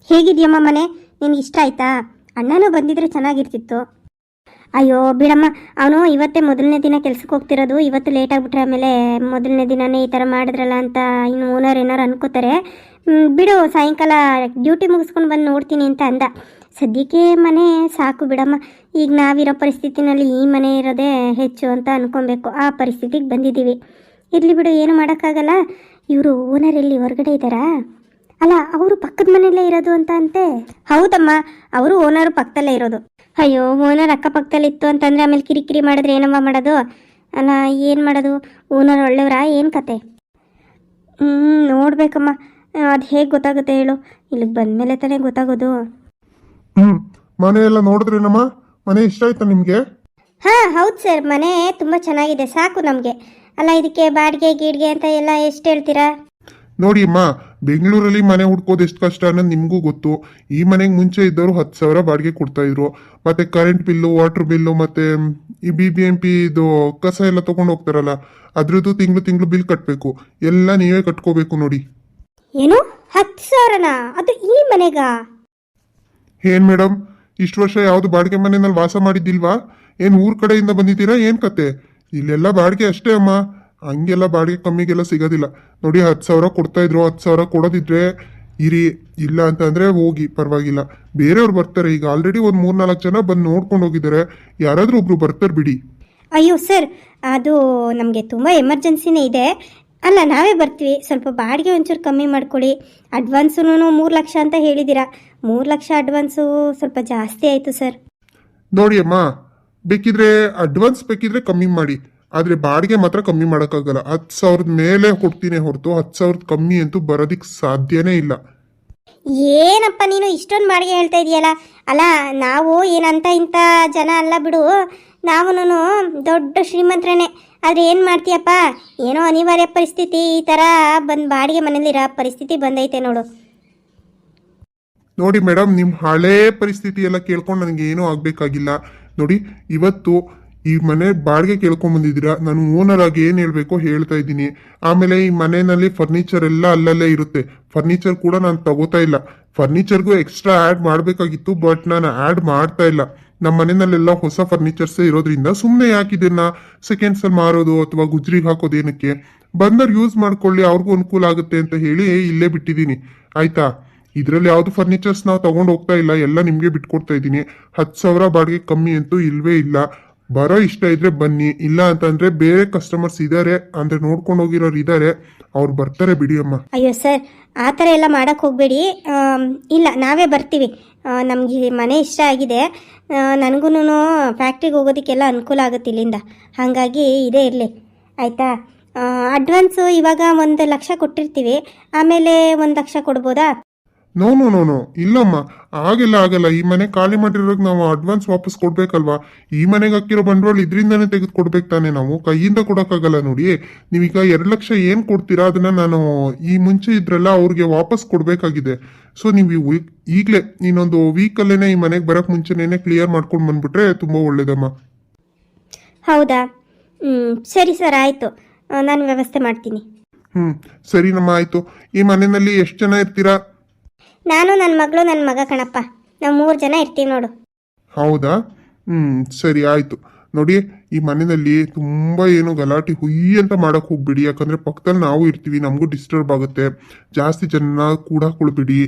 ಹೇಗಿದೆಯಮ್ಮ ಮನೆ? ನಿನಗೆ ಇಷ್ಟ ಆಯ್ತಾ? ಅಣ್ಣನೂ ಬಂದಿದ್ರೆ ಚೆನ್ನಾಗಿರ್ತಿತ್ತು. ಅಯ್ಯೋ ಬಿಡಮ್ಮ, ಅವನು ಇವತ್ತೇ ಮೊದಲನೇ ದಿನ ಕೆಲ್ಸಕ್ಕೆ ಹೋಗ್ತಿರೋದು. ಇವತ್ತು ಲೇಟ್ ಆಗಿಬಿಟ್ರೆ ಆಮೇಲೆ ಮೊದಲನೇ ದಿನನೇ ಈ ಥರ ಮಾಡಿದ್ರಲ್ಲ ಅಂತ ಇನ್ನು ಓನರ್ ಏನಾರು ಅನ್ಕೋತಾರೆ. ಬಿಡು, ಸಾಯಂಕಾಲ ಡ್ಯೂಟಿ ಮುಗಿಸ್ಕೊಂಡು ಬಂದು ನೋಡ್ತೀನಿ ಅಂತ ಅಂದ. ಸದ್ಯಕ್ಕೆ ಮನೆ ಸಾಕು ಬಿಡಮ್ಮ. ಈಗ ನಾವಿರೋ ಪರಿಸ್ಥಿತಿನಲ್ಲಿ ಈ ಮನೆ ಇರೋದೇ ಹೆಚ್ಚು ಅಂತ ಅನ್ಕೊಬೇಕು. ಆ ಪರಿಸ್ಥಿತಿಗೆ ಬಂದಿದ್ದೀವಿ. ಇರಲಿ ಬಿಡು, ಏನು ಮಾಡೋಕ್ಕಾಗಲ್ಲ. ಇವರು ಓನರ್ ಎಲ್ಲಿ ಹೊರಗಡೆ ಇದ್ದಾರಾ? ಅಲ್ಲ, ಅವರು ಪಕ್ಕದ ಮನೆಯಲ್ಲೇ ಇರೋದು ಅಂತ ಅಂತೆ. ಹೌದಮ್ಮ, ಅವರು ಓನರು ಪಕ್ಕದಲ್ಲೇ ಇರೋದು. ಅಯ್ಯೋ, ಓನರ್ ಅಕ್ಕಪಕ್ಕದಲ್ಲಿ ಇತ್ತು ಅಂತಂದರೆ ಆಮೇಲೆ ಕಿರಿಕಿರಿ ಮಾಡಿದ್ರೆ ಏನಮ್ಮ ಮಾಡೋದು? ಅಲ್ಲ, ಏನು ಮಾಡೋದು? ಓನರ್ ಒಳ್ಳೆಯವರಾ? ಏನು ಕತೆ? ನೋಡ್ಬೇಕಮ್ಮ. ಅದು ಹೇಗೆ ಗೊತ್ತಾಗುತ್ತೆ ಹೇಳು? ಇಲ್ಲಿಗೆ ಬಂದಮೇಲೆ ತಾನೇ ಗೊತ್ತಾಗೋದು. ಮನೆ ಎಲ್ಲ ನೋಡಿದ್ರೇನಮ್ಮ? ಮನೆ ಇಷ್ಟ ಆಯ್ತಾ ನಿಮಗೆ? ಹಾಂ ಹೌದು ಸರ್, ಮನೆ ತುಂಬ ಚೆನ್ನಾಗಿದೆ, ಸಾಕು ನಮಗೆ. ಅಲ್ಲ, ಇದಕ್ಕೆ ಬಾಡಿಗೆ ಗೀಡ್ಗೆ ಅಂತ ಎಲ್ಲ ಎಷ್ಟು ಹೇಳ್ತೀರಾ? ನೋಡಿ ಅಮ್ಮ, ಬೆಂಗಳೂರಲ್ಲಿ ಮನೆ ಹುಡ್ಕೋದು ಎಷ್ಟು ಕಷ್ಟ ಅನ್ನೋದು ನಿಮಗೂ ಗೊತ್ತು. ಈ ಮನೆಗೆ ಮುಂಚೆ ಇದ್ದವರು 10,000 ಬಾಡಿಗೆ ಕೊಡ್ತಾ ಇದ್ರು. ಮತ್ತೆ ಕರೆಂಟ್ ಬಿಲ್ಲು, ವಾಟರ್ ಬಿಲ್ಲು, ಮತ್ತೆ ಈ BBMP ಇದು ಕಸ ಎಲ್ಲ ತಗೊಂಡು ಹೋಗ್ತಾರಲ್ಲ, ಅದ್ರದ್ದು ತಿಂಗಳು ಬಿಲ್ ಕಟ್ಟಬೇಕು. ಎಲ್ಲ ನೀವೇ ಕಟ್ಕೋಬೇಕು ನೋಡಿ. ಏನು 10,000ನಾ? ಅದು ಈ ಮನೆಗಾ? ಏನ್ ಮೇಡಮ್, ಇಷ್ಟು ವರ್ಷ ಯಾವ್ದು ಬಾಡಿಗೆ ಮನೆಯಲ್ಲಿ ವಾಸ ಮಾಡಿದ್ದಿಲ್ವಾ? ಏನ್ ಊರ್ ಕಡೆಯಿಂದ ಬಂದಿದ್ದೀರಾ? ಏನ್ ಕತೆ? ಇಲ್ಲೆಲ್ಲ ಬಾಡಿಗೆ ಅಷ್ಟೇ ಅಮ್ಮ, ಹಂಗೆಲ್ಲ ಬಾಡಿಗೆ ಕಮ್ಮಿಗೆಲ್ಲ ಸಿಗೋದಿಲ್ಲ. ನೋಡಿ, 10,000 ಕೊಡ್ತಾ ಇದ್ರು. 10,000 ಕೊಡೋದಿದ್ರೆ ಇರಿ, ಇಲ್ಲ ಅಂತಂದ್ರೆ ಹೋಗಿ, ಪರವಾಗಿಲ್ಲ. ಬೇರೆಯವ್ರು ಬರ್ತಾರೆ. ಈಗ ಆಲ್ರೆಡಿ ಒಂದು 3-4 ಜನ ಬಂದು ನೋಡ್ಕೊಂಡು ಹೋಗಿದ್ದಾರೆ. ಯಾರಾದ್ರೂ ಒಬ್ರು ಬರ್ತಾರೆ ಬಿಡಿ. ಅಯ್ಯೋ ಸರ್, ಅದು ನಮಗೆ ತುಂಬ ಎಮರ್ಜೆನ್ಸಿನೇ ಇದೆ. ಅಲ್ಲ, ನಾವೇ ಬರ್ತೀವಿ. ಸ್ವಲ್ಪ ಬಾಡಿಗೆ ಒಂಚೂರು ಕಮ್ಮಿ ಮಾಡ್ಕೊಳ್ಳಿ. ಅಡ್ವಾನ್ಸೂ 3 ಲಕ್ಷ ಅಂತ ಹೇಳಿದ್ದೀರಾ. 3 ಲಕ್ಷ ಅಡ್ವಾನ್ಸು ಸ್ವಲ್ಪ ಜಾಸ್ತಿ ಆಯಿತು ಸರ್. ನೋಡಿ ಅಮ್ಮ, ಬೇಕಿದ್ರೆ ಅಡ್ವಾನ್ಸ್ ಬೇಕಿದ್ರೆ ಕಮ್ಮಿ ಮಾಡಿ, ಆದ್ರೆ ಬಾಡಿಗೆ ಮಾತ್ರ ಕಮ್ಮಿ ಮಾಡೋಕ್ಕಾಗಲ್ಲ. 10,000 ಮೇಲೆ ಕೊಡ್ತೀನಿ ಹೊರತು 10,000 ಕಮ್ಮಿ ಅಂತೂ ಬರೋದಿಕ್ ಸಾಧ್ಯನೇ ಇಲ್ಲ. ಏನಪ್ಪ ನೀನು ಇಷ್ಟೊಂದು ಬಾಡಿಗೆ ಹೇಳ್ತಾ ಇದೆಯಲ್ಲ? ಅಲ್ಲ, ನಾವು ಏನಂತ ಇಂಥ ಜನ ಅಲ್ಲ ಬಿಡು. ನಾವು ದೊಡ್ಡ ಶ್ರೀಮಂತರೇನೆ. ಆದರೆ ಏನು ಮಾಡ್ತೀಯಪ್ಪ, ಏನೋ ಅನಿವಾರ್ಯ ಪರಿಸ್ಥಿತಿ, ಈ ಥರ ಬಂದು ಬಾಡಿಗೆ ಮನೇಲಿರೋ ಪರಿಸ್ಥಿತಿ ಬಂದೈತೆ ನೋಡು. ನೋಡಿ ಮೇಡಮ್, ನಿಮ್ಮ ಹಳೇ ಪರಿಸ್ಥಿತಿ ಎಲ್ಲ ಕೇಳ್ಕೊಂಡು ನನಗೆ ಏನೂ ಆಗಬೇಕಾಗಿಲ್ಲ. ನೋಡಿ, ಇವತ್ತು ಈ ಮನೆ ಬಾಡಿಗೆ ಕೇಳ್ಕೊಂಡ್ ಬಂದಿದ್ದೀರಾ. ನಾನು ಓನರ್ ಆಗಿ ಏನು ಹೇಳಬೇಕೋ ಹೇಳ್ತಾ ಇದ್ದೀನಿ. ಆಮೇಲೆ ಈ ಮನೆಯಲ್ಲಿ ಫರ್ನಿಚರ್ ಎಲ್ಲ ಅಲ್ಲಲ್ಲೇ ಇರುತ್ತೆ. ಫರ್ನಿಚರ್ ಕೂಡ ನಾನು ತಗೋತಾ ಇಲ್ಲ. ಫರ್ನಿಚರ್ಗೂ ಎಕ್ಸ್ಟ್ರಾ ಆ್ಯಡ್ ಮಾಡಬೇಕಾಗಿತ್ತು, ಬಟ್ ನಾನು ಆ್ಯಡ್ ಮಾಡ್ತಾ ಇಲ್ಲ. ನಮ್ಮ ಮನೆಯಲ್ಲೆಲ್ಲ ಹೊಸ ಫರ್ನಿಚರ್ಸ್ ಇರೋದ್ರಿಂದ ಸುಮ್ಮನೆ ಯಾಕೆ ಇದನ್ನ ಸೆಕೆಂಡ್ಸಲ್ಲಿ ಮಾರೋದು ಅಥವಾ ಗುಜ್ರಿಗೆ ಹಾಕೋದು? ಏನಕ್ಕೆ? ಬಂದವ್ರು ಯೂಸ್ ಮಾಡ್ಕೊಳ್ಳಿ, ಅವ್ರಿಗೂ ಅನುಕೂಲ ಆಗುತ್ತೆ ಅಂತ ಹೇಳಿ ಇಲ್ಲೇ ಬಿಟ್ಟಿದ್ದೀನಿ. ಆಯ್ತಾ? ಇದರಲ್ಲಿ ಯಾವುದು ಫರ್ನಿಚರ್ಸ್ ನಾವು ತಗೊಂಡು ಹೋಗ್ತಾ ಇಲ್ಲ, ಎಲ್ಲ ನಿಮಗೆ ಬಿಟ್ಕೊಡ್ತಾ ಇದ್ದೀನಿ. 10,000 ಬಾಡಿಗೆ ಕಮ್ಮಿ ಅಂತೂ ಇಲ್ವೇ ಇಲ್ಲ. ಬರೋ ಇಷ್ಟ ಇದ್ರೆ ಬನ್ನಿ, ಇಲ್ಲ ಅಂತಂದ್ರೆ ಬೇರೆ ಕಸ್ಟಮರ್ಸ್ ಇದ್ದಾರೆ, ಅಂದ್ರೆ ನೋಡ್ಕೊಂಡು ಹೋಗಿರೋರು ಇದ್ದಾರೆ, ಅವ್ರು ಬರ್ತಾರೆ ಬಿಡಿ ಅಮ್ಮ. ಅಯ್ಯೋ ಸರ್, ಆ ಥರ ಎಲ್ಲ ಮಾಡೋಕ್ಕೆ ಹೋಗಬೇಡಿ. ಇಲ್ಲ, ನಾವೇ ಬರ್ತೀವಿ. ನಮಗೆ ಮನೆ ಇಷ್ಟ ಆಗಿದೆ. ನನಗೂ ಫ್ಯಾಕ್ಟ್ರಿಗೆ ಹೋಗೋದಕ್ಕೆಲ್ಲ ಅನುಕೂಲ ಆಗುತ್ತೆ ಇಲ್ಲಿಂದ. ಹಾಗಾಗಿ ಇದೇ ಇರಲಿ, ಆಯಿತಾ? ಅಡ್ವಾನ್ಸು ಇವಾಗ 1 ಲಕ್ಷ ಕೊಟ್ಟಿರ್ತೀವಿ, ಆಮೇಲೆ 1 ಲಕ್ಷ ಕೊಡ್ಬೋದಾ? ನೋ ನೋ ನೋ ನೋ, ಇಲ್ಲಮ್ಮ, ಆಗಲ್ಲ. ಈ ಮನೆ ಖಾಲಿ ಮಾಡಿರೋಕೆ ನಾವು ಅಡ್ವಾನ್ಸ್ ವಾಪಸ್ ಕೊಡ್ಬೇಕಲ್ವಾ? ಈ ಮನೆಗೆ ಹಾಕಿರೋ ಬಂಡವಾಳ ಇದರಿಂದಾನೇ ತೆಗೆದು ಕೊಡ್ಬೇಕು ತಾನೆ, ನಾವು ಕೈಯಿಂದ ಕೊಡೋಕ್ಕಾಗಲ್ಲ. ನೋಡಿ, ನೀವೀಗ 2 ಲಕ್ಷ ಏನು ಕೊಡ್ತೀರಾ ಅದನ್ನ ನಾನು ಈ ಮುಂಚೆ ಇದ್ರಲ್ಲ ಅವ್ರಿಗೆ ವಾಪಸ್ ಕೊಡಬೇಕಾಗಿದೆ. ಸೊ ನೀವು ಈಗಲೇ ಇನ್ನೊಂದು ವೀಕಲ್ಲೇನೆ ಈ ಮನೆಗೆ ಬರೋಕ್ಕೆ ಮುಂಚೆನೇ ಕ್ಲಿಯರ್ ಮಾಡ್ಕೊಂಡು ಬಂದ್ಬಿಟ್ರೆ ತುಂಬ ಒಳ್ಳೇದಮ್ಮ. ಹೌದಾ? ಸರಿ ಸರ್, ಆಯಿತು, ನಾನು ವ್ಯವಸ್ಥೆ ಮಾಡ್ತೀನಿ. ಸರಿನಮ್ಮ, ಆಯಿತು. ಈ ಮನೆಯಲ್ಲಿ ಎಷ್ಟು ಜನ ಇರ್ತೀರಾ? ನಾನು, ನನ್ನ ಮಗಳು, ನನ್ನ ಮಗ ಕಣಪ್ಪ. ನಾವು 3 ಜನ ಇರ್ತೀವಿ ನೋಡು. ಹೌದಾ? ಸರಿ, ಆಯಿತು. ನೋಡಿ, ಈ ಮನೆಯಲ್ಲಿ ತುಂಬ ಏನು ಗಲಾಟೆ ಹುಯ್ಯಿ ಅಂತ ಮಾಡಕ್ ಹೋಗ್ಬಿಡಿ. ಯಾಕಂದ್ರೆ ಪಕ್ಕದಲ್ಲಿ ನಾವು ಇರ್ತೀವಿ, ನಮಗೂ ಡಿಸ್ಟರ್ಬ್ ಆಗುತ್ತೆ. ಜಾಸ್ತಿ ಜನ ಕೂಡ ಕೊಡ್ಬಿಡಿ.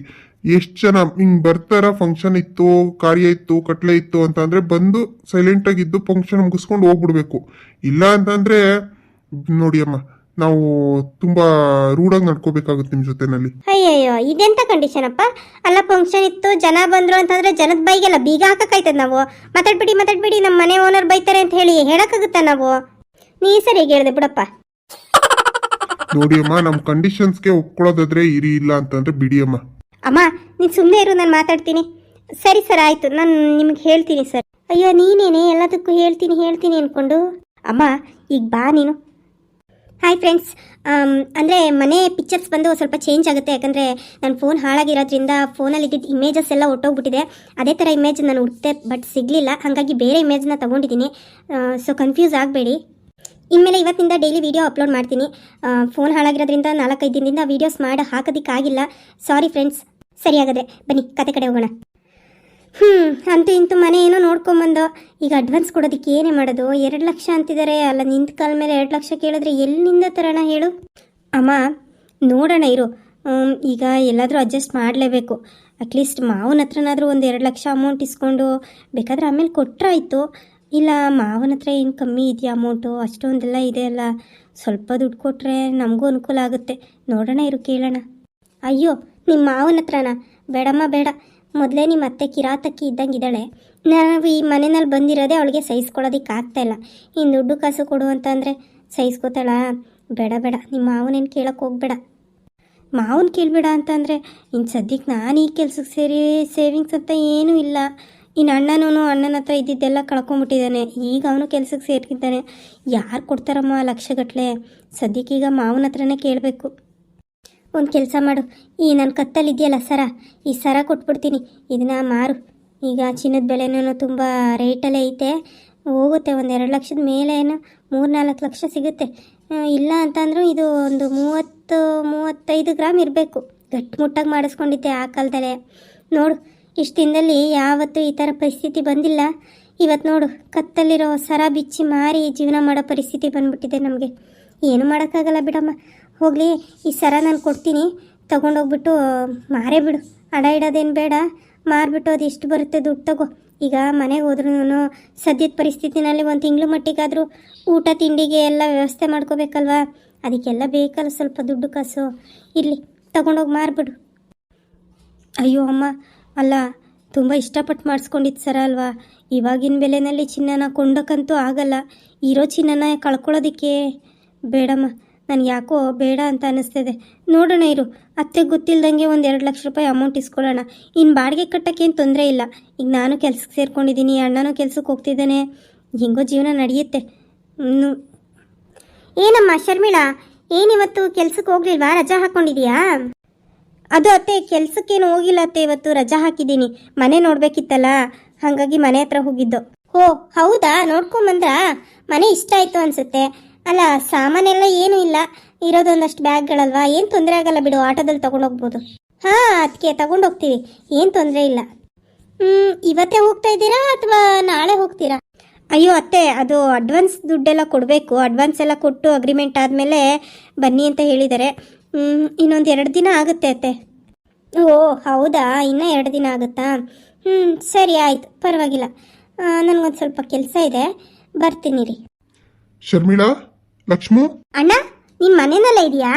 ಎಷ್ಟು ಜನ ಹಿಂಗೆ ಬರ್ತಾರ? ಫಂಕ್ಷನ್ ಇತ್ತು, ಕಾರ್ಯ ಇತ್ತು, ಕಟ್ಲೆ ಇತ್ತು ಅಂತ ಅಂದ್ರೆ ಬಂದು ಸೈಲೆಂಟಾಗಿದ್ದು ಫಂಕ್ಷನ್ ಮುಗಿಸ್ಕೊಂಡು ಹೋಗ್ಬಿಡ್ಬೇಕು. ಇಲ್ಲ ಅಂತಂದ್ರೆ ನೋಡಿ ಅಮ್ಮ, ನಾವು ತುಂಬಾ ರೂಢಾಗಿ ನಡ್ಕೋಬೇಕಾಗುತ್ತೆ ನಿಮ್ಮ ಜೊತೆನಲ್ಲಿ. ಅಯ್ಯಯ್ಯೋ, ಇದೆಂತ ಕಂಡೀಷನ್ ಅಪ್ಪ? ಅಲ್ಲ, ಫಂಕ್ಷನ್ ಇತ್ತು, ಜನ ಬಂದ್ರು ಅಂತಂದ್ರೆ ಜನದ ಬೈಗೆಲ್ಲ ಬೀಗ ಹಾಕಕ್ಕಾಯ್ತದ ನಾವು? ಮಾತಾಡ್ಬಿಡಿ, ನಮ್ಮ ಮನೆ ಓನರ್ ಬೈತಾರೆ ಅಂತ ಹೇಳಿ ಹೇಳಕ್ಕಾಗುತ್ತಾ ನಾವು? ನೀ ಸರಿಯಾಗಿ ಹೇಳ್ದೆ ಬಿಡಪ್ಪ. ನೋಡಿ ಅಮ್ಮ, ನಮ್ಮ ಕಂಡೀಷನ್ಸ್ಗೆ ಒಪ್ಕೊಳ್ಳೋದಾದ್ರೆ ಇರಿ, ಇಲ್ಲ ಅಂತಂದ್ರೆ ಬಿಡಿ ಅಮ್ಮ. ಅಮ್ಮ, ನೀನು ಸುಮ್ಮನೆ ಇರು, ನಾನು ಮಾತಾಡ್ತೀನಿ. ಸರಿ ಸರ್, ಆಯಿತು, ನಾನು ನಿಮ್ಗೆ ಹೇಳ್ತೀನಿ ಸರ್. ಅಯ್ಯೋ, ನೀನೇನೆ ಎಲ್ಲದಕ್ಕೂ ಹೇಳ್ತೀನಿ ಅಂದ್ಕೊಂಡು. ಅಮ್ಮ, ಈಗ ಬಾ ನೀನು. ಹಾಯ್ ಫ್ರೆಂಡ್ಸ್, ಅಂದರೆ ಮನೆ ಪಿಕ್ಚರ್ಸ್ ಬಂದು ಸ್ವಲ್ಪ ಚೇಂಜ್ ಆಗುತ್ತೆ. ಯಾಕಂದರೆ ನನ್ನ ಫೋನ್ ಹಾಳಾಗಿರೋದ್ರಿಂದ ಫೋನಲ್ಲಿ ಇದ್ದಿದ್ದು ಇಮೇಜಸ್ ಎಲ್ಲ ಹೊಟ್ಟೋಗ್ಬಿಟ್ಟಿದೆ. ಅದೇ ಥರ ಇಮೇಜ್ ನಾನು ಹುಡುಕ್ತೆ, ಬಟ್ ಸಿಗಲಿಲ್ಲ. ಹಾಗಾಗಿ ಬೇರೆ ಇಮೇಜ್ನ ತೊಗೊಂಡಿದ್ದೀನಿ. ಸೊ ಕನ್ಫ್ಯೂಸ್ ಆಗಬೇಡಿ. ಇನ್ಮೇಲೆ ಇವತ್ತಿಂದ ಡೈಲಿ ವೀಡಿಯೋ ಅಪ್ಲೋಡ್ ಮಾಡ್ತೀನಿ. ಫೋನ್ ಹಾಳಾಗಿರೋದ್ರಿಂದ 4-5 ದಿನದಿಂದ ವೀಡಿಯೋಸ್ ಮಾಡಿ ಹಾಕೋದಕ್ಕಾಗಿಲ್ಲ. Sorry friends. ಸರಿ ಹಾಗಾದ್ರೆ ಬನ್ನಿ ಕತೆ ಕಡೆ ಹೋಗೋಣ. ಅಂತೂ ಇಂತೂ ಮನೆ ಏನೋ ನೋಡ್ಕೊಂಬಂದು ಈಗ ಅಡ್ವಾನ್ಸ್ ಕೊಡೋದಕ್ಕೆ ಏನೇ ಮಾಡೋದು? 2 ಲಕ್ಷ ಅಂತಿದ್ದಾರೆ. ಅಲ್ಲ, ನಿಂತ ಕಾಲ ಮೇಲೆ 2 ಲಕ್ಷ ಕೇಳಿದ್ರೆ ಎಲ್ಲಿಂದ ತರೋಣ ಹೇಳು? ಅಮ್ಮ ನೋಡೋಣ ಇರು. ಈಗ ಎಲ್ಲಾದರೂ ಅಡ್ಜಸ್ಟ್ ಮಾಡಲೇಬೇಕು. ಅಟ್ಲೀಸ್ಟ್ ಮಾವನ ಹತ್ರನಾದರೂ ಒಂದು 2 ಲಕ್ಷ ಅಮೌಂಟ್ ಇಸ್ಕೊಂಡು ಬೇಕಾದ್ರೆ ಆಮೇಲೆ ಕೊಟ್ಟರಾಯ್ತು. ಇಲ್ಲ, ಮಾವನ ಹತ್ರ ಏನು ಕಮ್ಮಿ ಇದೆಯಾ ಅಮೌಂಟು? ಅಷ್ಟೊಂದೆಲ್ಲ ಇದೆ ಅಲ್ಲ, ಸ್ವಲ್ಪ ದುಡ್ಡು ಕೊಟ್ಟರೆ ನಮಗೂ ಅನುಕೂಲ ಆಗುತ್ತೆ. ನೋಡೋಣ ಇರು, ಕೇಳೋಣ. ಅಯ್ಯೋ, ನಿಮ್ಮ ಮಾವನ ಹತ್ರನಾ? ಬೇಡಮ್ಮ ಬೇಡ. ಮೊದಲೇ ನಿಮ್ಮ ಅತ್ತೆ ಕಿರಾತಕ್ಕಿ ಇದ್ದಂಗಿದ್ದಾಳೆ. ನಾವು ಈ ಮನೆಯಲ್ಲಿ ಬಂದಿರೋದೇ ಅವಳಿಗೆ ಸಹಿಸ್ಕೊಳ್ಳೋದಕ್ಕೆ ಆಗ್ತಾಯಿಲ್ಲ. ಇನ್ನು ದುಡ್ಡು ಕಾಸು ಕೊಡು ಅಂತಂದರೆ ಸಹಿಸ್ಕೋತಾಳ? ಬೇಡ ಬೇಡ, ನಿಮ್ಮ ಮಾವನೇನು ಕೇಳೋಕ್ಕೆ ಹೋಗ್ಬೇಡ. ಮಾವನ ಕೇಳಬೇಡ ಅಂತಂದರೆ ಇನ್ನು ಸದ್ಯಕ್ಕೆ ನಾನು ಈ ಕೆಲ್ಸಕ್ಕೆ ಸೇರಿ ಸೇವಿಂಗ್ಸ್ ಅಂತ ಏನೂ ಇಲ್ಲ. ಇನ್ನು ಅಣ್ಣನ ಹತ್ರ ಇದ್ದಿದ್ದೆಲ್ಲ ಕಳ್ಕೊಂಬಿಟ್ಟಿದ್ದಾನೆ. ಈಗ ಅವನು ಕೆಲ್ಸಕ್ಕೆ ಸೇರ್ತಿದ್ದಾನೆ. ಯಾರು ಕೊಡ್ತಾರಮ್ಮ ಲಕ್ಷಗಟ್ಟಲೆ? ಸದ್ಯಕ್ಕೀಗ ಮಾವನ ಹತ್ರನೇ ಕೇಳಬೇಕು. ಒಂದು ಕೆಲಸ ಮಾಡು, ಈ ನನ್ನ ಕತ್ತಲ್ಲಿದೆಯಲ್ಲ ಈ ಸರ ಕೊಟ್ಬಿಡ್ತೀನಿ, ಇದನ್ನ ಮಾರು. ಈಗ ಚಿನ್ನದ ಬೆಲೆನೂ ತುಂಬ ರೇಟಲ್ಲೇ ಐತೆ, ಹೋಗುತ್ತೆ. ಒಂದು 2 ಲಕ್ಷದ ಮೇಲೆ ಏನು 3-4 ಲಕ್ಷ ಸಿಗುತ್ತೆ. ಇಲ್ಲ ಅಂತಂದ್ರೂ ಇದು ಒಂದು 30-35 ಗ್ರಾಮ್ ಇರಬೇಕು. ಗಟ್ಟಿಮುಟ್ಟಾಗಿ ಮಾಡಿಸ್ಕೊಂಡಿದ್ದೆ ಆ ಕಾಲದಲ್ಲೇ. ನೋಡು, ಇಷ್ಟು ದಿನದಲ್ಲಿ ಯಾವತ್ತೂ ಈ ಥರ ಪರಿಸ್ಥಿತಿ ಬಂದಿಲ್ಲ. ಇವತ್ತು ನೋಡು, ಕತ್ತಲ್ಲಿರೋ ಸರ ಬಿಚ್ಚಿ ಮಾರಿ ಜೀವನ ಮಾಡೋ ಪರಿಸ್ಥಿತಿ ಬಂದ್ಬಿಟ್ಟಿದೆ ನಮಗೆ. ಏನು ಮಾಡೋಕ್ಕಾಗಲ್ಲ ಬಿಡಮ್ಮ. ಹೋಗಲಿ, ಈ ಸರ ನಾನು ಕೊಡ್ತೀನಿ, ತೊಗೊಂಡೋಗ್ಬಿಟ್ಟು ಮಾರೇ ಬಿಡು. ಅಡ ಇಡೋದೇನು ಬೇಡ, ಮಾರಿಬಿಟ್ಟು ಅದು ಎಷ್ಟು ಬರುತ್ತೆ ದುಡ್ಡು ತಗೋ. ಈಗ ಮನೆಗೆ ಹೋದ್ರೂ ಸದ್ಯದ ಪರಿಸ್ಥಿತಿನಲ್ಲಿ 1 ತಿಂಗಳು ಮಟ್ಟಿಗಾದರೂ ಊಟ ತಿಂಡಿಗೆ ಎಲ್ಲ ವ್ಯವಸ್ಥೆ ಮಾಡ್ಕೋಬೇಕಲ್ವಾ? ಅದಕ್ಕೆಲ್ಲ ಬೇಕಲ್ಲ ಸ್ವಲ್ಪ ದುಡ್ಡು ಕಾಸು. ಇರಲಿ, ತಗೊಂಡೋಗಿ ಮಾರಿಬಿಡು. ಅಯ್ಯೋ ಅಮ್ಮ, ಅಲ್ಲ, ತುಂಬ ಇಷ್ಟಪಟ್ಟು ಮಾಡಿಸ್ಕೊಂಡಿದ್ದು ಸರ ಅಲ್ವಾ? ಇವಾಗಿನ ಬೆಲೆಯಲ್ಲಿ ಚಿನ್ನನ ಕೊಂಡೋಕ್ಕಂತೂ ಆಗಲ್ಲ. ಇರೋ ಚಿನ್ನನ ಕಳ್ಕೊಳ್ಳೋದಕ್ಕೆ ಬೇಡಮ್ಮ. ನನಗೆ ಯಾಕೋ ಬೇಡ ಅಂತ ಅನ್ನಿಸ್ತಿದೆ. ನೋಡೋಣ ಇರು, ಅತ್ತೆಗೆ ಗೊತ್ತಿಲ್ದಂಗೆ ಒಂದು 2 ಲಕ್ಷ ರೂಪಾಯಿ ಅಮೌಂಟ್ ಇಸ್ಕೊಳ್ಳೋಣ. ಇನ್ನು ಬಾಡಿಗೆ ಕಟ್ಟೋಕ್ಕೇನು ತೊಂದರೆ ಇಲ್ಲ. ಈಗ ನಾನು ಕೆಲ್ಸಕ್ಕೆ ಸೇರ್ಕೊಂಡಿದ್ದೀನಿ, ಅಣ್ಣನೂ ಕೆಲ್ಸಕ್ಕೆ ಹೋಗ್ತಿದ್ದಾನೆ, ಹೆಂಗೋ ಜೀವನ ನಡೆಯುತ್ತೆ. ಏನಮ್ಮ ಶರ್ಮಿಳಾ, ಏನಿವತ್ತು ಕೆಲ್ಸಕ್ಕೆ ಹೋಗ್ಲಿಲ್ವಾ? ರಜಾ ಹಾಕ್ಕೊಂಡಿದೀಯಾ? ಅದು ಅತ್ತೆ, ಕೆಲ್ಸಕ್ಕೇನು ಹೋಗಿಲ್ಲ ಅತ್ತೆ, ಇವತ್ತು ರಜಾ ಹಾಕಿದ್ದೀನಿ. ಮನೆ ನೋಡಬೇಕಿತ್ತಲ್ಲ, ಹಾಗಾಗಿ ಮನೆ ಹತ್ರ ಹೋಗಿದ್ದು. ಓ ಹೌದಾ, ನೋಡ್ಕೊಂಬಂದ್ರಾ? ಮನೆ ಇಷ್ಟ ಆಯಿತು ಅನಿಸುತ್ತೆ. ಅಲ್ಲ, ಸಾಮಾನೆಲ್ಲ ಏನೂ ಇಲ್ಲ, ಇರೋದೊಂದಷ್ಟು ಬ್ಯಾಗ್ಗಳಲ್ವಾ, ಏನು ತೊಂದರೆ ಆಗಲ್ಲ ಬಿಡು, ಆಟೋದಲ್ಲಿ ತೊಗೊಂಡೋಗ್ಬೋದು. ಹಾಂ, ಅದಕ್ಕೆ ತಗೊಂಡೋಗ್ತೀವಿ, ಏನು ತೊಂದರೆ ಇಲ್ಲ. ಇವತ್ತೇ ಹೋಗ್ತಾ ಇದ್ದೀರಾ ಅಥವಾ ನಾಳೆ ಹೋಗ್ತೀರಾ? ಅಯ್ಯೋ ಅತ್ತೆ, ಅದು ಅಡ್ವಾನ್ಸ್ ದುಡ್ಡೆಲ್ಲ ಕೊಡಬೇಕು. ಅಡ್ವಾನ್ಸ್ ಎಲ್ಲ ಕೊಟ್ಟು ಅಗ್ರಿಮೆಂಟ್ ಆದಮೇಲೆ ಬನ್ನಿ ಅಂತ ಹೇಳಿದ್ದಾರೆ. ಇನ್ನೊಂದು 2 ದಿನ ಆಗುತ್ತೆ ಅತ್ತೆ. ಓ ಹೌದಾ, ಇನ್ನೂ 2 ದಿನ ಆಗುತ್ತಾ? ಸರಿ ಆಯಿತು, ಪರವಾಗಿಲ್ಲ. ನನಗೊಂದು ಸ್ವಲ್ಪ ಕೆಲಸ ಇದೆ, ಬರ್ತೀನಿ ರೀ. ಶರ್ಮಿಳಾ, ಲಕ್ಷ್ಮು, ಅಣ್ಣ ನಿನ್ ಮನೆಯಲ್ಲ ಇದೆಯಾ?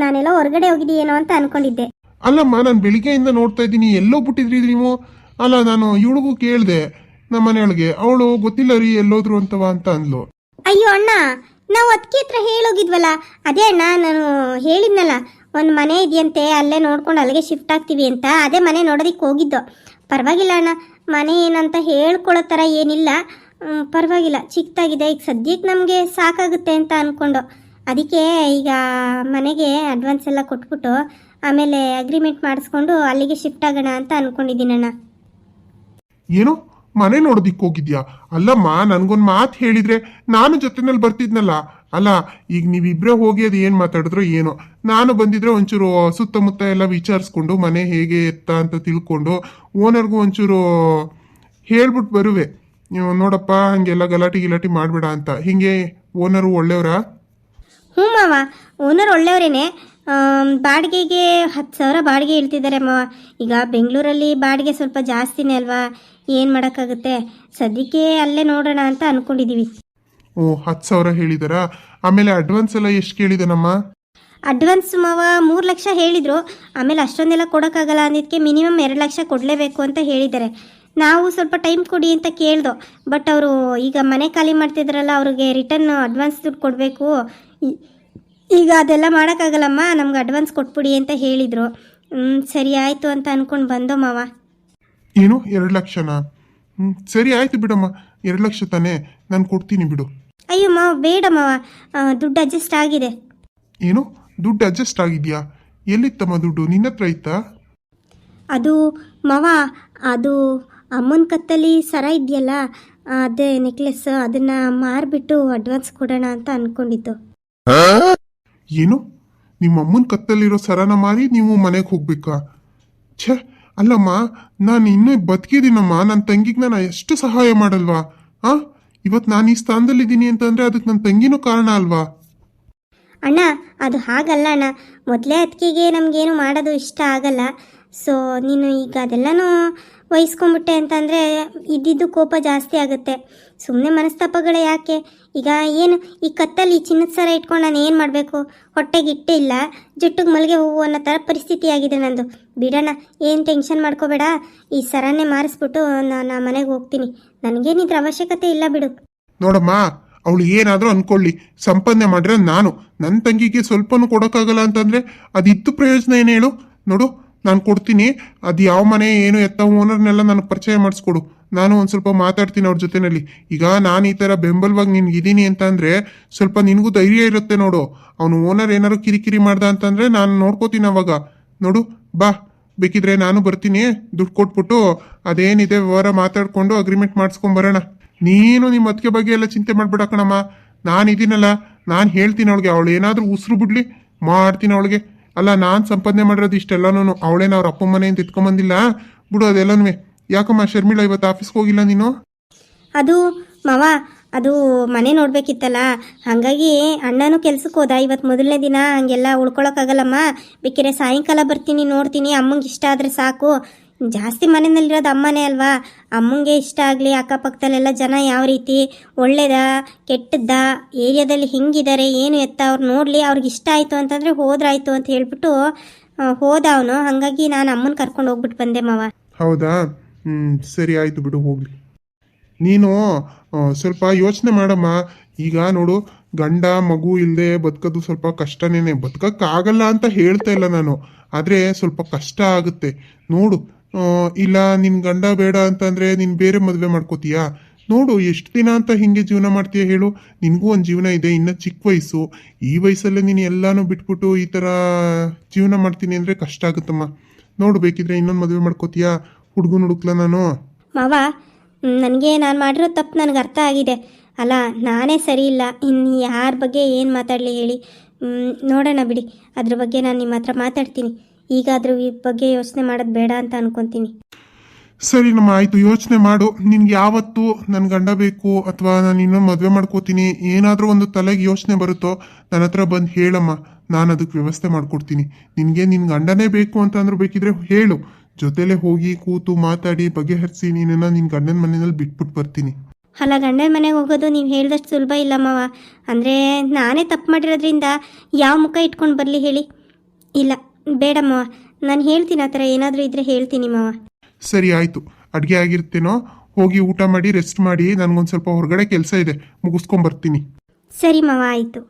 ನಾನೆಲ್ಲ ಹೊರಗಡೆ ಹೋಗಿದ್ದೀಯೇನೋ ಅಂತ ಅನ್ಕೊಂಡಿದ್ದೆ. ಅಲ್ಲಮ್ಮ, ನಾನು ಬೆಳಿಗ್ಗೆಯಿಂದ ನೋಡ್ತಾ ಇದ್ದೀನಿ, ಎಲ್ಲೋ ಬಿಟ್ಟಿದ್ರಿ ನೀವು? ಅಲ್ಲ, ನಾನು ಇವಳಿಗೂ ಕೇಳಿದೆ, ನಮ್ಮ ಮನೆಯೊಳಗೆ. ಅವಳು ಗೊತ್ತಿಲ್ಲ ರೀ ಎಲ್ಲೋದ್ರು ಅಂತವಾ ಅಂತ ಅಂದ್ಲು. ಅಯ್ಯೋ ಅಣ್ಣ, ನಾವು ಅದಕ್ಕೆ ಹತ್ರ ಹೇಳೋಗಿದ್ವಲ್ಲ. ಅದೇ ಅಣ್ಣ, ನಾನು ಹೇಳಿದ್ನಲ್ಲ, ಒಂದು ಮನೆ ಇದೆಯಂತೆ, ಅಲ್ಲೇ ನೋಡ್ಕೊಂಡು ಅಲ್ಲಿಗೆ ಶಿಫ್ಟ್ ಆಗ್ತೀವಿ ಅಂತ. ಅದೇ ಮನೆ ನೋಡೋದಕ್ಕೆ ಹೋಗಿದ್ದು. ಪರವಾಗಿಲ್ಲ ಅಣ್ಣ, ಮನೆ ಏನಂತ ಹೇಳ್ಕೊಳ್ಳೋ ಥರ ಏನಿಲ್ಲ, ಪರವಾಗಿಲ್ಲ, ಚಿಕ್ಕದಾಗಿದೆ. ಈಗ ಸದ್ಯಕ್ಕೆ ನಮಗೆ ಸಾಕಾಗುತ್ತೆ ಅಂತ ಅಂದ್ಕೊಂಡು ಅದಕ್ಕೆ ಈಗ ಮನೆಗೆ ಅಡ್ವಾನ್ಸ್ ಎಲ್ಲ ಕೊಟ್ಬಿಟ್ಟು ಆಮೇಲೆ ಅಗ್ರಿಮೆಂಟ್ ಮಾಡಿಸ್ಕೊಂಡು ಅಲ್ಲಿಗೆ ಶಿಫ್ಟ್ ಆಗೋಣ ಅಂತ ಅಂದ್ಕೊಂಡಿದ್ದೀನಣ್ಣ. ಏನು, ಮನೆ ನೋಡೋದಿಕ್ಕೆ ಹೋಗಿದ್ಯಾ? ಅಲ್ಲಮ್ಮ, ನನ್ಗೊಂದು ಮಾತು ಹೇಳಿದ್ರೆ ನಾನು ಜೊತೆನಲ್ಲಿ ಬರ್ತಿದ್ನಲ್ಲ. ಅಲ್ಲ, ಈಗ ನೀವಿಬ್ರೇ ಹೋಗಿ ಅದು ಏನು ಮಾತಾಡಿದ್ರೋ ಏನೋ. ನಾನು ಬಂದಿದ್ರೆ ಒಂಚೂರು ಸುತ್ತಮುತ್ತ ಎಲ್ಲ ವಿಚಾರಿಸ್ಕೊಂಡು ಮನೆ ಹೇಗೆ ಎತ್ತ ಅಂತ ತಿಳ್ಕೊಂಡು ಓನರ್ಗೂ ಒಂಚೂರು ಹೇಳ್ಬಿಟ್ಟು ಬರುವೆ. ನೋಡಪ್ಪ, ಹಂಗೆಲ್ಲ ಗಲಾಟಿ ಮಾಡಬೇಡ ಅಂತ. ಹಿಂಗೆ ಓನರು ಒಳ್ಳೆಯವರಾ? ಹ್ಞೂ ಮಾವ, ಓನರ್ ಒಳ್ಳೆಯವರೇನೆ. ಬಾಡಿಗೆಗೆ 10,000 ಬಾಡಿಗೆ ಹೇಳ್ತಿದ್ದಾರೆ ಮಾವ. ಈಗ ಬೆಂಗಳೂರಲ್ಲಿ ಬಾಡಿಗೆ ಸ್ವಲ್ಪ ಜಾಸ್ತಿನೇ ಅಲ್ವಾ, ಏನು ಮಾಡೋಕ್ಕಾಗುತ್ತೆ. ಸದ್ಯಕ್ಕೆ ಅಲ್ಲೇ ನೋಡೋಣ ಅಂತ ಅಂದ್ಕೊಂಡಿದ್ದೀವಿ. ಓ, 10,000 ಹೇಳಿದಾರಾ? ಆಮೇಲೆ ಅಡ್ವಾನ್ಸ್ ಎಲ್ಲ ಎಷ್ಟು ಕೇಳಿದನಮ್ಮ? ಅಡ್ವಾನ್ಸ್ ಮಾವ 3 ಲಕ್ಷ ಹೇಳಿದರು. ಆಮೇಲೆ ಅಷ್ಟೊಂದೆಲ್ಲ ಕೊಡೋಕ್ಕಾಗಲ್ಲ ಅಂದಿದ್ದಕ್ಕೆ ಮಿನಿಮಮ್ 2 ಲಕ್ಷ ಕೊಡಲೇಬೇಕು ಅಂತ ಹೇಳಿದ್ದಾರೆ. ನಾವು ಸ್ವಲ್ಪ ಟೈಮ್ ಕೊಡಿ ಅಂತ ಕೇಳ್ದೋ. ಬಟ್ ಅವರು ಈಗ ಮನೆ ಖಾಲಿ ಮಾಡ್ತಿದ್ರಲ್ಲ, ಅವ್ರಿಗೆ ರಿಟರ್ನ್ ಅಡ್ವಾನ್ಸ್ ದುಡ್ಡು ಕೊಡಬೇಕು. ಈಗ ಅದೆಲ್ಲ ಮಾಡೋಕ್ಕಾಗಲ್ಲಮ್ಮ, ನಮ್ಗೆ ಅಡ್ವಾನ್ಸ್ ಕೊಟ್ಬಿಡಿ ಅಂತ ಹೇಳಿದರು. ಸರಿ ಆಯಿತು ಅಂತ ಅಂದ್ಕೊಂಡು ಬಂದೋ ಮಾವ. ಏನು, 2 ಲಕ್ಷನಾ? ಸರಿ ಆಯ್ತು ಬಿಡಮ್ಮ, 2 ಲಕ್ಷ ತಾನೇ, ನಾನು ಕೊಡ್ತೀನಿ ಬಿಡು. ಅಯ್ಯೋ ಮಾವ, ಬೇಡ ಮಾವ, ದುಡ್ಡು ಅಡ್ಜಸ್ಟ್ ಆಗಿದೆ. ಏನು, ದುಡ್ಡು ಅಡ್ಜಸ್ಟ್ ಆಗಿದೆಯಾ? ಎಲ್ಲಿತ್ತಮ್ಮ ದುಡ್ಡು? ನಿನ್ನ ಹತ್ರ ಇತ್ತಾ? ಅದು ಮಾವ, ಅದು ಅಮ್ಮನ ಕತ್ತಲ್ಲಿ ಸರ ಇದೆಯಲ್ಲ, ಅದೇ ನೆಕ್ಲೆಸ್, ಅದನ್ನು ಮಾರಿಬಿಟ್ಟು ಅಡ್ವಾನ್ಸ್ ಕೊಡೋಣ ಅಂತ ಅಂದ್ಕೊಂಡಿದ್ದು. ಏನು, ನಿಮ್ಮ ಅಮ್ಮನ ಕತ್ತಲ್ಲಿರೋ ಸರನ ಮಾರಿ ನೀವು ಮನೆಗೆ ಹೋಗ್ಬೇಕಾ? ಛೇ, ಅಲ್ಲಮ್ಮ, ನಾನು ಇನ್ನೂ ಬದುಕಿದ್ದೀನಮ್ಮ. ನನ್ನ ತಂಗಿಗೆ ನಾನು ಎಷ್ಟು ಸಹಾಯ ಮಾಡಲ್ವಾ? ಇವತ್ತು ನಾನು ಈ ಸ್ಥಾನದಲ್ಲಿದ್ದೀನಿ ಅಂತಂದರೆ ಅದಕ್ಕೆ ನನ್ನ ತಂಗಿನೂ ಕಾರಣ ಅಲ್ವಾ? ಅಣ್ಣ, ಅದು ಹಾಗಲ್ಲ ಅಣ್ಣ. ಮೊದಲೇ ಅದಕ್ಕಿಗೆ ನಮಗೇನು ಮಾಡೋದು ಇಷ್ಟ ಆಗಲ್ಲ. ಸೊ ನೀನು ಈಗ ಅದೆಲ್ಲನೂ ವಹಿಸ್ಕೊಂಬಿಟ್ಟೆ ಅಂತಂದರೆ ಇದ್ದಿದ್ದು ಕೋಪ ಜಾಸ್ತಿ ಆಗುತ್ತೆ. ಸುಮ್ಮನೆ ಮನಸ್ತಾಪಗಳೇ ಯಾಕೆ? ಈಗ ಏನು ಈ ಕತ್ತಲ್ಲಿ ಈ ಚಿನ್ನದ ಸರ ಇಟ್ಕೊಂಡು ನಾನು ಏನು ಮಾಡಬೇಕು? ಹೊಟ್ಟೆಗೆ ಇಟ್ಟೇ ಇಲ್ಲ, ಜುಟ್ಟಿಗೆ ಮಲ್ಲಿಗೆ ಹೂವು ಅನ್ನೋ ಥರ ಪರಿಸ್ಥಿತಿ ಆಗಿದೆ ನಂದು. ಬಿಡೋಣ, ಏನು ಟೆನ್ಷನ್ ಮಾಡ್ಕೋಬೇಡ. ಈ ಸರನ್ನೇ ಮಾರಿಸ್ಬಿಟ್ಟು ನಾನು ಮನೆಗೆ ಹೋಗ್ತೀನಿ. ನನಗೇನಿದ್ರ ಅವಶ್ಯಕತೆ ಇಲ್ಲ ಬಿಡು. ನೋಡಮ್ಮ, ಅವಳು ಏನಾದರೂ ಅನ್ಕೊಳ್ಳಿ, ಸಂಪಾದನೆ ಮಾಡಿದ್ರೆ ನಾನು ನನ್ನ ತಂಗಿಗೆ ಸ್ವಲ್ಪನೂ ಕೊಡೋಕ್ಕಾಗಲ್ಲ ಅಂತಂದರೆ ಅದಿತ್ತು ಪ್ರಯೋಜನ ಏನು ಹೇಳು? ನೋಡು, ನಾನು ಕೊಡ್ತೀನಿ. ಅದು ಯಾವ ಮನೆ ಏನು ಎತ್ತ ಓನರ್ನೆಲ್ಲ ನನಗೆ ಪರಿಚಯ ಮಾಡಿಸ್ಕೊಡು. ನಾನು ಒಂದು ಸ್ವಲ್ಪ ಮಾತಾಡ್ತೀನಿ ಅವ್ರ ಜೊತೆನಲ್ಲಿ. ಈಗ ನಾನು ಈ ಥರ ಬೆಂಬಲವಾಗಿ ನಿನ್ಗಿದ್ದೀನಿ ಅಂತ ಅಂದರೆ ಸ್ವಲ್ಪ ನಿನಗೂ ಧೈರ್ಯ ಇರುತ್ತೆ ನೋಡು. ಅವನು ಓನರ್ ಏನಾರು ಕಿರಿಕಿರಿ ಮಾಡ್ದ ಅಂತಂದರೆ ನಾನು ನೋಡ್ಕೋತೀನಿ ಅವಾಗ. ನೋಡು, ಬಾ, ಬೇಕಿದ್ರೆ ನಾನು ಬರ್ತೀನಿ. ದುಡ್ಡು ಕೊಟ್ಬಿಟ್ಟು ಅದೇನಿದೆ ವ್ಯವಹಾರ ಮಾತಾಡಿಕೊಂಡು ಅಗ್ರಿಮೆಂಟ್ ಮಾಡಿಸ್ಕೊಂಬರೋಣ. ನೀನು ನಿಮ್ಮ ಅದಕ್ಕೆ ಬಗ್ಗೆ ಎಲ್ಲ ಚಿಂತೆ ಮಾಡ್ಬೇಡ ಕಣಮ್ಮ. ನಾನು ಇದೀನಲ್ಲ, ನಾನು ಹೇಳ್ತೀನಿ ಅವಳಿಗೆ. ಅವಳು ಏನಾದರೂ ಉಸಿರು ಬಿಡ್ಲಿ, ಮಾಡ್ತೀನಿ ಅವಳಿಗೆ. ಅಲ್ಲ, ನಾನು ಸಂಪಾದನೆ ಮಾಡಿರೋದು ಇಷ್ಟೆಲ್ಲನೂ ಅವಳೇನ ಅವ್ರ ಅಪ್ಪ ಮನೆಯಿಂದ ಎತ್ಕೊಂಬಂದಿಲ್ಲ ಬಿಡು ಅದೆಲ್ಲನೂ. ಯಾಕಮ್ಮ ಶರ್ಮಿಳಾ, ಇವತ್ತು ಆಫೀಸ್ಗೆ ಹೋಗಿಲ್ಲ ನೀನು? ಅದು ಮಾವ, ಅದು ಮನೆ ನೋಡಬೇಕಿತ್ತಲ್ಲ, ಹಾಗಾಗಿ ಅಣ್ಣನೂ ಕೆಲ್ಸಕ್ಕೆ ಹೋದ. ಇವತ್ತು ಮೊದಲನೇ ದಿನ, ಹಂಗೆಲ್ಲ ಉಳ್ಕೊಳಕ್ಕಾಗಲ್ಲಮ್ಮ. ಬೇಕಿದ್ರೆ ಸಾಯಂಕಾಲ ಬರ್ತೀನಿ, ನೋಡ್ತೀನಿ. ಅಮ್ಮಂಗೆ ಇಷ್ಟ ಆದರೆ ಸಾಕು. ಜಾಸ್ತಿ ಮನೆಯಲ್ಲಿರೋದು ಅಮ್ಮನೇ ಅಲ್ವಾ. ಅಮ್ಮಂಗೆ ಇಷ್ಟ ಆಗಲಿ, ಅಕ್ಕಪಕ್ಕದಲ್ಲೆಲ್ಲ ಜನ ಯಾವ ರೀತಿ ಒಳ್ಳೇದ ಕೆಟ್ಟದ್ದ, ಏರಿಯಾದಲ್ಲಿ ಹೆಂಗಿದ್ದಾರೆ ಏನು ಎತ್ತ ಅವ್ರು ನೋಡಲಿ. ಅವ್ರಿಗೆ ಇಷ್ಟ ಆಯಿತು ಅಂತಂದರೆ ಹೋದ್ರಾಯ್ತು ಅಂತ ಹೇಳ್ಬಿಟ್ಟು ಹೋದ ಅವನು. ಹಾಗಾಗಿ ನಾನು ಅಮ್ಮನ ಕರ್ಕೊಂಡು ಹೋಗ್ಬಿಟ್ಟು ಬಂದೆ ಮಾವ. ಹೌದಾ? ಸರಿ, ಆಯಿತು ಬಿಡು, ಹೋಗಲಿ. ನೀನು ಸ್ವಲ್ಪ ಯೋಚನೆ ಮಾಡಮ್ಮ. ಈಗ ನೋಡು, ಗಂಡ ಮಗು ಇಲ್ಲದೆ ಬದುಕೋದು ಸ್ವಲ್ಪ ಕಷ್ಟನೇ. ಬದುಕೋಕ್ಕಾಗಲ್ಲ ಅಂತ ಹೇಳ್ತಾ ಇಲ್ಲ ನಾನು, ಆದರೆ ಸ್ವಲ್ಪ ಕಷ್ಟ ಆಗುತ್ತೆ ನೋಡು. ಇಲ್ಲ ನಿನ್ನ ಗಂಡ ಬೇಡ ಅಂತಂದರೆ ನೀನು ಬೇರೆ ಮದುವೆ ಮಾಡ್ಕೋತೀಯಾ? ನೋಡು, ಎಷ್ಟು ದಿನ ಅಂತ ಹಿಂಗೆ ಜೀವನ ಮಾಡ್ತೀಯ ಹೇಳು? ನಿನಗೂ ಒಂದು ಜೀವನ ಇದೆ, ಇನ್ನೂ ಚಿಕ್ಕ ವಯಸ್ಸು. ಈ ವಯಸ್ಸಲ್ಲೇ ನೀನು ಎಲ್ಲನೂ ಬಿಟ್ಬಿಟ್ಟು ಈ ಥರ ಜೀವನ ಮಾಡ್ತೀನಿ ಅಂದರೆ ಕಷ್ಟ ಆಗುತ್ತಮ್ಮ. ನೋಡು, ಬೇಕಿದ್ರೆ ಇನ್ನೊಂದು ಮದುವೆ ಮಾಡ್ಕೋತೀಯಾ? ಹುಡುಗನ ಹುಡುಕ್ಲ ನಾನು? ಮಾವ, ನನಗೆ ನಾನು ಮಾಡಿರೋ ತಪ್ಪು ನನಗೆ ಅರ್ಥ ಆಗಿದೆ. ಅಲ್ಲ, ನಾನೇ ಸರಿ ಇಲ್ಲ. ಇನ್ನು ಯಾರ ಬಗ್ಗೆ ಏನು ಮಾತಾಡಲಿ ಹೇಳಿ? ನೋಡೋಣ ಬಿಡಿ, ಅದ್ರ ಬಗ್ಗೆ ನಾನು ನಿಮ್ಮ ಹತ್ರ ಮಾತಾಡ್ತೀನಿ. ಈಗ ಅದ್ರ ಬಗ್ಗೆ ಯೋಚನೆ ಮಾಡೋದು ಬೇಡ ಅಂತ ಅನ್ಕೊತೀನಿ. ಸರಿ ನಮ್ಮ, ಆಯಿತು, ಯೋಚನೆ ಮಾಡು. ನಿನ್ಗೆ ಯಾವತ್ತು ನನ್ನ ಗಂಡ ಬೇಕು ಅಥವಾ ನಾನು ಇನ್ನೊಂದು ಮದುವೆ ಮಾಡ್ಕೋತೀನಿ ಏನಾದರೂ ಒಂದು ತಲೆಗೆ ಯೋಚನೆ ಬರುತ್ತೋ ನನ್ನ ಹತ್ರ ಬಂದು ಹೇಳಮ್ಮ. ನಾನು ಅದಕ್ಕೆ ವ್ಯವಸ್ಥೆ ಮಾಡಿಕೊಡ್ತೀನಿ. ನಿನಗೆ ನಿನ್ನ ಗಂಡನೇ ಬೇಕು ಅಂತ ಅಂದ್ರೂ ಬೇಕಿದ್ರೆ ಹೇಳು. ಜೊತೆಲೇ ಹೋಗಿ ಕೂತು ಮಾತಾಡಿ ಬಗೆಹರಿಸಿ ನೀನನ್ನ ನಿನ್ನ ಗಂಡನ ಮನೆಯಲ್ಲಿ ಬಿಟ್ಬಿಟ್ಟು ಬರ್ತೀನಿ. ಅಲ್ಲ, ಗಂಡನ ಮನೆಗೆ ಹೋಗೋದು ನೀವು ಹೇಳಿದಷ್ಟು ಸುಲಭ ಇಲ್ಲ ಮಾವ. ಅಂದರೆ ನಾನೇ ತಪ್ಪು ಮಾಡಿರೋದ್ರಿಂದ ಯಾವ ಮುಖ ಇಟ್ಕೊಂಡು ಬರಲಿ ಹೇಳಿ? ಇಲ್ಲ, ಬೇಡ ಮಾವ, ನಾನು ಹೇಳ್ತೀನಿ. ಆ ಥರ ಏನಾದರೂ ಇದ್ದರೆ ಹೇಳ್ತೀನಿ ಮಾವ. ಸರಿ, ಆಯಿತು. ಅಡುಗೆ ಆಗಿರ್ತೇನೋ, ಹೋಗಿ ಊಟ ಮಾಡಿ ರೆಸ್ಟ್ ಮಾಡಿ. ನನಗೊಂದು ಸ್ವಲ್ಪ ಹೊರಗಡೆ ಕೆಲಸ ಇದೆ, ಮುಗಿಸ್ಕೊಂಬರ್ತೀನಿ. ಸರಿ ಮಾವ, ಆಯಿತು.